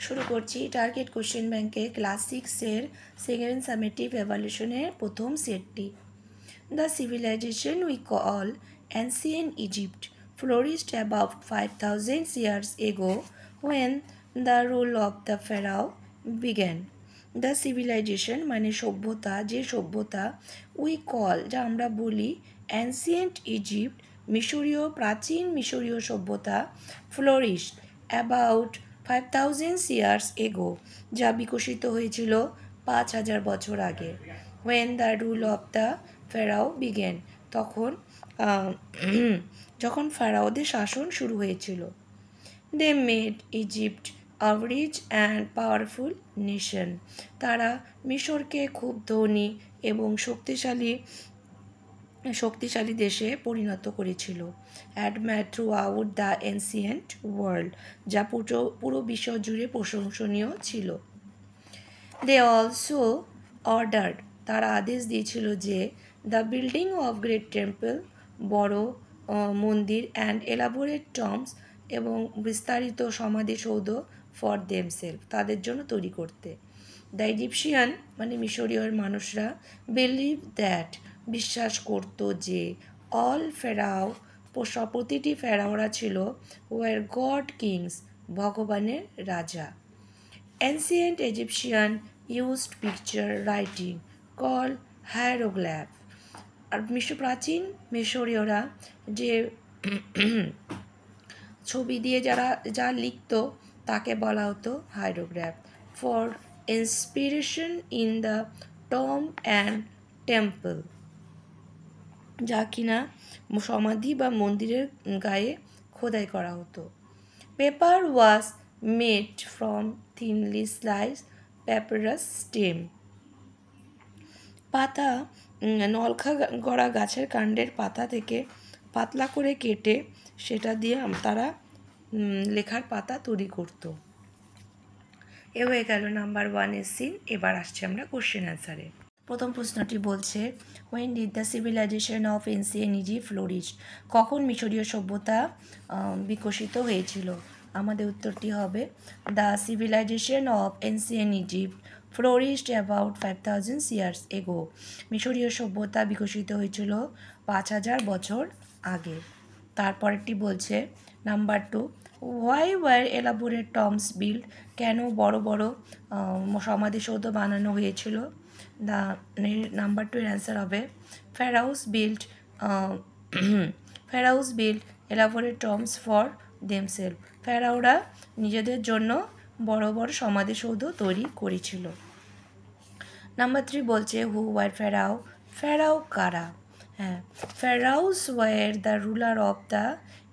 শুরু করছি target question ব্যাংকে ক্লাস 6-এর সেকেন্ড সামেটিভ এভালুশনের প্রথম সেটটি। The civilisation we call ancient Egypt flourished about 5,000 years ago when the rule of the pharaoh began. The civilisation মানে সভ্যতা, যে সভ্যতা উই কল যা আমরা বলি অ্যান্সিয়েন্ট ইজিপ্ট মিশরীয় প্রাচীন মিশরীয় সভ্যতা ফ্লোরিশড অ্যাবাউট 5,000 years ago যা বিকশিত হয়েছিল 5,000 বছর আগে। when the rule of the pharaoh began তখন যখন ফেরাওদের শাসন শুরু হয়েছিল। they made Egypt a rich and powerful nation তারা মিশরকে খুব ধনী এবং শক্তিশালী দেশে পরিণত করেছিল। Admired through out the ancient world যা পুরো বিশ্ব জুড়ে প্রশংসনীয় ছিল। দে অলসো অর্ডার্ড তারা আদেশ দিয়েছিল যে the building of great temple বড় মন্দির অ্যান্ড এলাবোরেট টম্বস এবং বিস্তারিত সমাধিসৌধ ফর দেমসেলফ তাদের জন্য তৈরি করতে। দ্য ইজিপশিয়ান মানে মিশরীয় মানুষরা বিলিভ দ্যাট বিশ্বাস করত যে অল ফেরাও প্রতিটি ফেরাওরা ছিল ওয়ার গড কিংস ভগবানের রাজা। Ancient Egyptian used picture writing called hieroglyph আর প্রাচীন মিশরীয়রা যে ছবি দিয়ে যা লিখতো তাকে বলা হতো hieroglyph. For inspiration in the tomb and temple যা কিনা সমাধি বা মন্দিরের গায়ে খোদাই করা হতো। Paper was made from thinly sliced papyrus stem পাতা নলখা গড়া গাছের কাণ্ডের পাতা থেকে পাতলা করে কেটে সেটা দিয়ে তারা লেখার পাতা তৈরি করত। এ হয়ে গেল নাম্বার 1-এর সিন। এবার আসছে আমরা কোশ্চেন অ্যান্সারে। প্রথম প্রশ্নটি বলছে when did the civilization of ancient Egypt flourish কখন মিশরীয় সভ্যতা বিকশিত হয়েছিল। আমাদের উত্তরটি হবে the civilization of ancient Egypt flourished about 5,000 years ago মিশরীয় সভ্যতা বিকশিত হয়েছিল 5,000 বছর আগে। তারপরেরটি বলছে number 2 why were elaborate tombs build কেন বড় বড় সমাধিসৌধ বানানো হয়েছিল। দ্য নাম্বার 2 এর অ্যান্সার হবে pharaohs build elaborate tombs for themselves ফেরাওরা নিজেদের জন্য বড় বড় সমাধিসৌধ তৈরি করেছিল। নাম্বার 3 বলছে হু ওয়ার ফেরাও কারা। হ্যাঁ, pharaohs were the ruler of the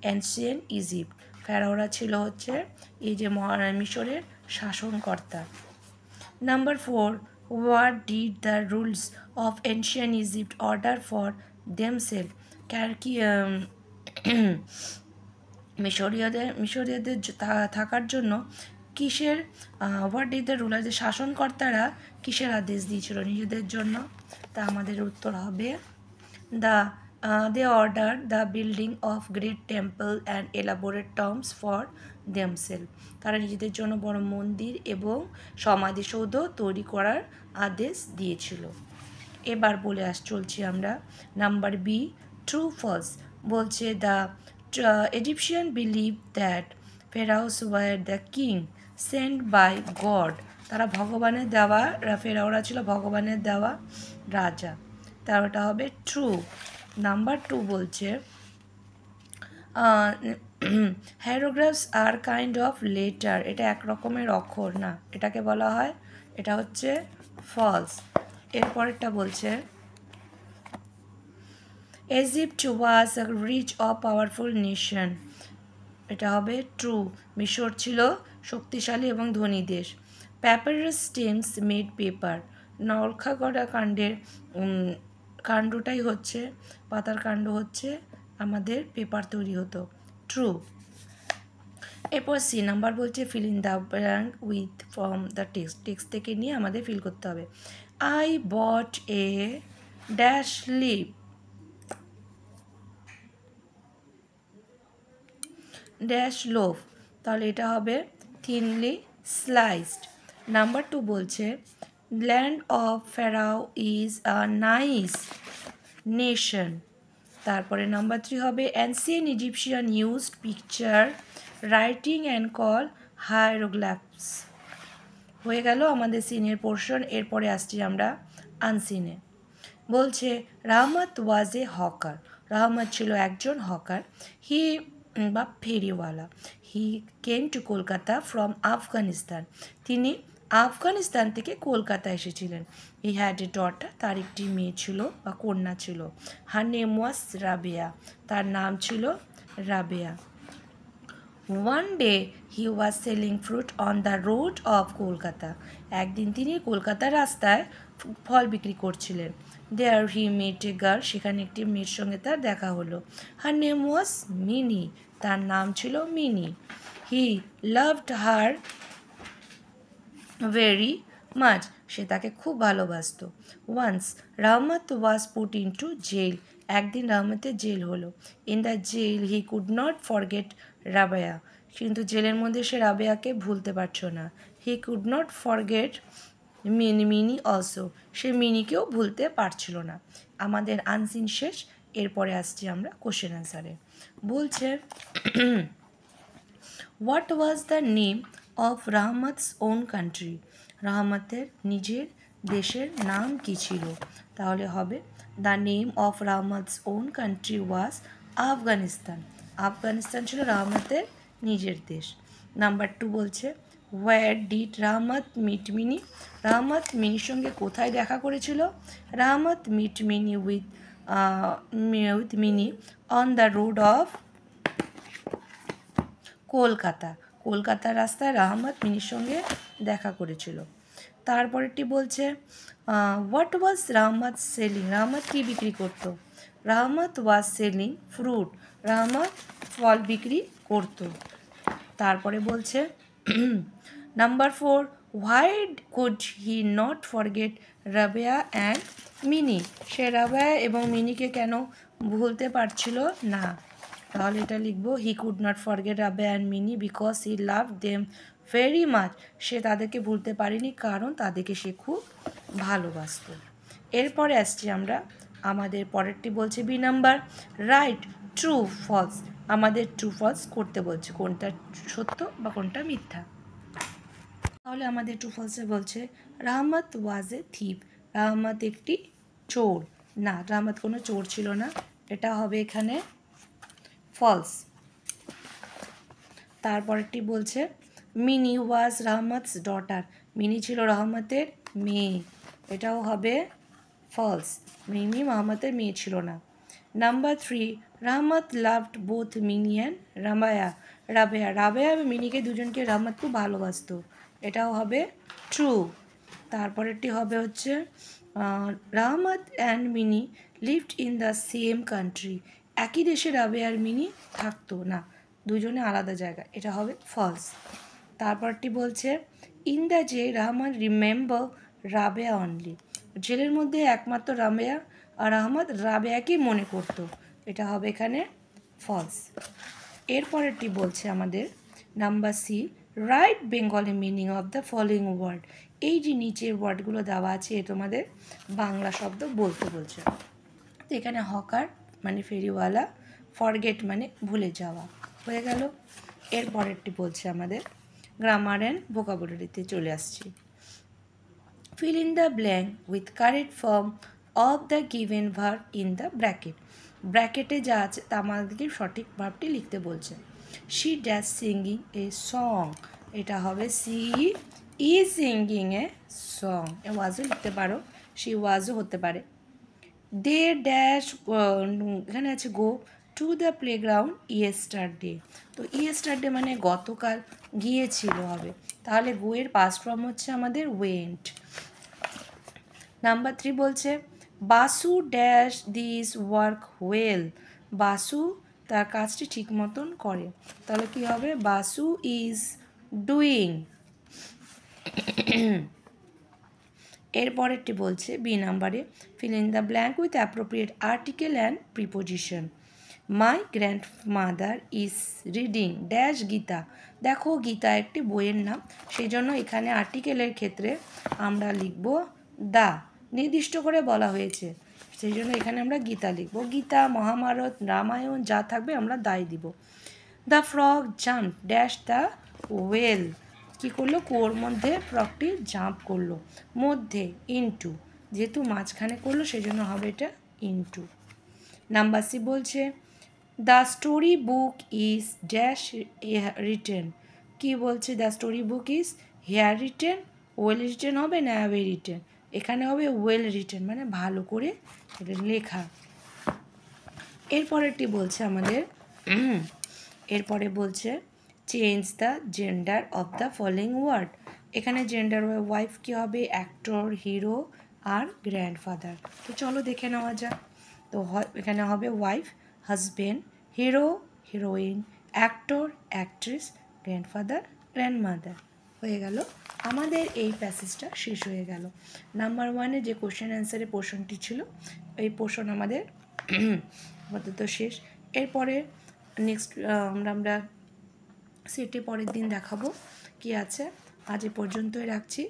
ancient Egypt ফেরাওরা ছিল হচ্ছে এই যে মিশরের শাসনকর্তা। Number 4 what did the rules of ancient Egypt order for themselves কি মিশরীয়দের থাকার জন্য কিসের হোয়াট ডিড দ্য রুলার যে শাসনকর্তারা কিসের আদেশ দিয়েছিল নিজেদের জন্য। তা আমাদের উত্তর হবে they order the building of great temple and elaborate tombs for themselves তারা নিজেদের জন্য বড় মন্দির এবং সমাধিসৌধ তৈরি করার আদেশ দিয়েছিল। এবার চলছি আমরা নাম্বার বি ট্রু ফলস বলছে the Egyptian believed that pharaohs were the king sent by God তারা ভগবানের দেওয়া ফেরাওরা ছিল ভগবানের দেওয়া রাজা। তার ওটা হবে ট্রু। নাম্বার 2 বলছে hieroglyphs are kind of letter এটা এক রকমের অক্ষর না, এটাকে বলা হয় এটা হচ্ছে ফলস। এরপরেরটা বলছে Egypt was a rich or powerful nation এটা হবে ট্রু মিশর ছিল শক্তিশালী এবং ধনী দেশ। প্যাপারাস স্টেমস মেড পেপার নলখা গড়া কাণ্ডটাই হচ্ছে পাতার কাণ্ড হচ্ছে আমাদের পেপার তৈরি হতো। ট্রু। এরপর সি নাম্বার বলছে fill in the blank with from the text থেকে নিয়ে আমাদের ফিল করতে হবে। I bought a dash leave dash loaf তাহলে এটা হবে থিনলি স্লাইসড। নাম্বার 2 বলছে land of pharaoh is a nice nation. তারপরে নাম্বার 3 হবে ancient Egyptian used picture writing and call hieroglyphs. হয়ে গেল আমাদের সিনের পোর্শন। এরপরে আসছি আমরা আনসিনে। বলছে রাহমত ওয়াজ এ হকার। রাহমত ছিল একজন হকার। হি বা ফেরিওয়ালা। He came to Kolkata from Afghanistan. তিনি আফগানিস্তান থেকে কলকাতা এসেছিলেন। He had a daughter. তার একটি মেয়ে ছিল বা কন্যা ছিল। Her name was Rabeya. তার নাম ছিল Rabeya. One day he was selling fruit on the road of Kolkata. একদিন তিনি কলকাতার রাস্তায় ফল বিক্রি করছিলেন। There he met a girl. সেখানে একটি মেয়ের সঙ্গে তার দেখা হলো। Her name was Mini. তার নাম ছিল Mini. He loved her very much. সে তাকে খুব ভালোবাসত। Once Rahmat was put into jail. একদিন রাহমতের জেল হলো। In the jail he could not forget Rabeya. কিন্তু জেলের মধ্যে সে রাবেয়াকে ভুলতে পারছো না। He could not forget Mini also. সে মিনিকেও ভুলতে পারছিল না। আমাদের আনসিন শেষ। এরপরে আসছি আমরা কোশ্চেন অ্যান্সারে। বলছে what was the name of Rahmat's own country. রাহমতের নিজের দেশের নাম কী ছিল? তাহলে হবে the name of Rahmat's own country was Afghanistan. Afghanistan ছিল রাহমতের নিজের দেশ। নাম্বার 2 বলছে where did Rahmat meet Mini. রাহমত মিনির সঙ্গে কোথায় দেখা করেছিল? Rahmat meet Mini with Mini on the road of Kolkata. কলকাতার রাস্তায় রাহমত মিনির সঙ্গে দেখা করেছিল। তারপরেরটি বলছে হোয়াট ওয়াজ রাহমত সেলিং। রাহমত কী বিক্রি করতো? রাহমত ওয়াজ সেলিং ফ্রুট। রাহমত ফল বিক্রি করতো। তারপরে বলছে number 4 why could he not forget Rabeya and Mini. সে রাবেয়া এবং মিনিকে কেন ভুলতে পারছিল না? তাহলে এটা লিখবো he could not forget Rabeya and Mini because he love them very much. সে তাদেরকে ভুলতে পারেনি কারণ তাদেরকে সে খুব ভালোবাসত। এরপরে আসছি আমরা আমাদের পরেরটি বলছে B number write true false. আমাদের ট্রু ফলস করতে বলছে কোনটা সত্য বা কোনটা মিথ্যা। তাহলে আমাদের ট্রু ফলসে বলছে রাহমত ওয়াজ এ থিপ। রাহমত একটি চোর। না, রাহমত কোনো চোর ছিল না। এটা হবে এখানে ফলস। তারপরেরটি বলছে মিনি ওয়াজ রাহমতস ডটার। মিনি ছিল রহমতের মেয়ে। এটাও হবে ফলস। মিনি রহমতের মেয়ে ছিল না। Number 3 Rahmat loved both Mini and Rabeya. Rabeya এবং মিনিকে দুজনকে রাহমত খুব ভালোবাসতো। এটাও হবে ট্রু। তারপরেরটি হবে হচ্ছে Rahmat and Mini lived in the same country. একই দেশে রাবেয়া আর মিনি থাকতো না, দুজনে আলাদা জায়গা। এটা হবে ফলস। তারপরটি বলছে in the J Rahman remember Rabeya only. জেলের মধ্যে একমাত্র রাবেয়া আর আহমদ রাবেয়াকেই মনে করতো। এটা হবে এখানে ফলস। এরপরেরটি বলছে আমাদের number C write Bengali meaning of the following word. এই যে নিচের ওয়ার্ডগুলো দেওয়া আছে এ তোমাদের বাংলা শব্দ বলতে বলছে। তো এখানে হকার মানে ফেরিওয়ালা, ফরগেট মানে ভুলে যাওয়া হয়ে গেল। এরপরেরটি বলছে আমাদের গ্রামার অ্যান্ড ভোকাবুলারিতে চলে আসছি। Fill in the blank with correct form of the given verb in the bracket. ব্র্যাকেটে যা আছে তা আমাদেরকে সঠিক ভার্বটি লিখতে বলছে। She dash singing a song. এটা হবে she is singing a song. এ ওয়াজও লিখতে পারো, শি ওয়াজও হতে পারে। দে ড্যাশ এখানে আছে go to the playground yesterday. তো ইয়েস্টারডে মানে গতকাল গিয়েছিল হবে। তাহলে গো এর পাস্ট ফর্ম হচ্ছে আমাদের ওয়েন্ট। নাম্বার 3 বলছে Basu dash this work well. Basu তার কাজটি ঠিক মতন করে। তাহলে কি হবে বাসু ইজ ডুইং। এরপরেরটি বলছে বি নাম্বারে feel in the blank with appropriate article and preposition. My grandmother is reading dash Gita. দেখো গীতা একটি বইয়ের নাম, সেই জন্য এখানে আর্টিকেলের ক্ষেত্রে আমরা লিখব দা, নির্দিষ্ট করে বলা হয়েছে, সেই জন্য এখানে আমরা গীতা লিখব। গীতা, মহাভারত, রামায়ণ যা থাকবে আমরা দাই দিব। The frog jump dash the well, কী করলো, কুয়োর মধ্যে ফ্রগটি জাম্প করলো। মধ্যে ইনটু, যেহেতু মাঝখানে করলো সেই জন্য হবে এটা ইনটু। নাম্বার সি বলছে the story book is dash written, কি বলছে, the story book is here written, well written হবে না অ্যাওয়ে রিটেন, এখানে হবে ওয়েল রিটেন, মানে ভালো করে লেখা। এরপরেরটি বলছে আমাদের এরপরে বলছে change the gender of the following word, এখানে জেন্ডার ওয়াইফ কী হবে, অ্যাক্টর, হিরো আর গ্র্যান্ডফাদার। তো চলো দেখে নেওয়া যাক। তো এখানে হবে wife, husband, hero, heroine, actor, actress, grandfather, grandmother. হয়ে গেল আমাদের এই প্যাসেজটা, শেষ হয়ে গেল। নাম্বার ওয়ানে যে কোশ্চেন অ্যান্সারের পোর্শনটি ছিল, এই পোর্শন আমাদের আপাতত শেষ। এরপরে নেক্সট আমরা সেটে পরের দিন দেখাবো কি আছে। আজ এ পর্যন্তই রাখছি।